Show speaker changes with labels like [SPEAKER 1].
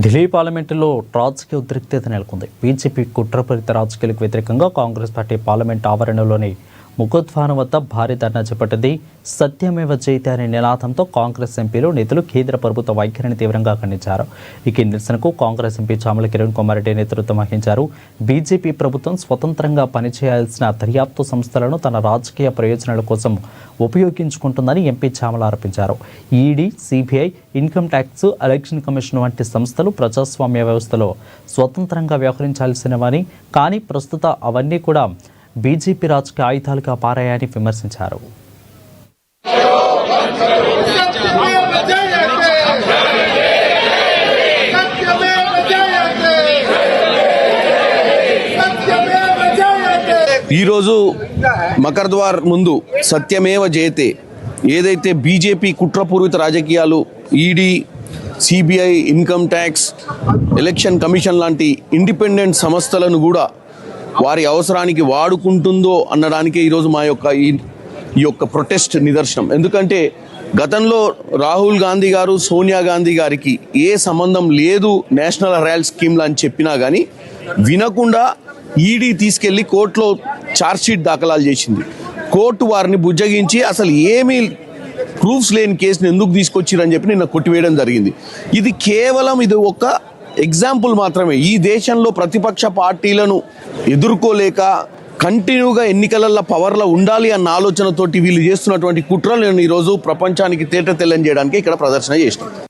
[SPEAKER 1] ఢిల్లీ పార్లమెంటులో రాజకీయ ఉద్రిక్తత నెలకొంది. బీజేపీ కుట్రపూరిత రాజకీయాలకు వ్యతిరేకంగా కాంగ్రెస్ పార్టీ పార్లమెంట్ ఆవరణలోని ముఖద్వారం వద్ద భారీ ధర్నా చేపట్టింది. సత్యమేవ జయతే అనే నినాదంతో కాంగ్రెస్ ఎంపీలు నేతలు కేంద్ర ప్రభుత్వ వైఖరిని తీవ్రంగా ఖండించారు. ఈ నిరసనకు కాంగ్రెస్ ఎంపీ చామల కిరణ్ కుమార్ రెడ్డి నేతృత్వం వహించారు. బీజేపీ ప్రభుత్వం స్వతంత్రంగా పనిచేయాల్సిన దర్యాప్తు సంస్థలను తన రాజకీయ ప్రయోజనాల కోసం ఉపయోగించుకుంటుందని ఎంపీ చామల ఆరోపించారు. ED, CBI, income tax, election commission వంటి సంస్థలు ప్రజాస్వామ్య వ్యవస్థలో స్వతంత్రంగా వ్యవహరించాల్సినవని, కానీ ప్రస్తుత అవన్నీ కూడా బీజేపీ రాజకీయ ఆయుధాలుగా పారాయని విమర్శించారు.
[SPEAKER 2] ఈరోజు మకర్ద్వార్ ముందు సత్యమేవ జయతే ఏదైతే బీజేపీ కుట్రపూరిత రాజకీయాలు, ED, CBI, income tax, election commission లాంటి ఇండిపెండెంట్ సంస్థలను కూడా వారి అవసరానికి వాడుకుంటుందో అనడానికి ఈరోజు మా యొక్క ఈ యొక్క ప్రొటెస్ట్ నిదర్శనం. ఎందుకంటే గతంలో రాహుల్ గాంధీ గారు, సోనియా గాంధీ గారికి ఏ సంబంధం లేదు నేషనల్ హెరాల్డ్ స్కీమ్లు అని చెప్పినా కానీ వినకుండా ఈడీ తీసుకెళ్లి కోర్టులో ఛార్జ్షీట్ దాఖలాలు చేసింది. కోర్టు వారిని బుజ్జగించి అసలు ఏమీ ప్రూఫ్స్ లేని కేసుని ఎందుకు తీసుకొచ్చిరని చెప్పి నిన్న కొట్టివేయడం జరిగింది. ఇది కేవలం ఇది ఒక ఎగ్జాంపుల్ మాత్రమే. ఈ దేశంలో ప్రతిపక్ష పార్టీలను ఎదుర్కోలేక కంటిన్యూగా ఎన్నికలలో పవర్లో ఉండాలి అన్న ఆలోచనతోటి వీళ్ళు చేస్తున్నటువంటి కుట్రలను ఈరోజు ప్రపంచానికి తేట తెల్లని చేయడానికి ఇక్కడ ప్రదర్శన చేసినాం.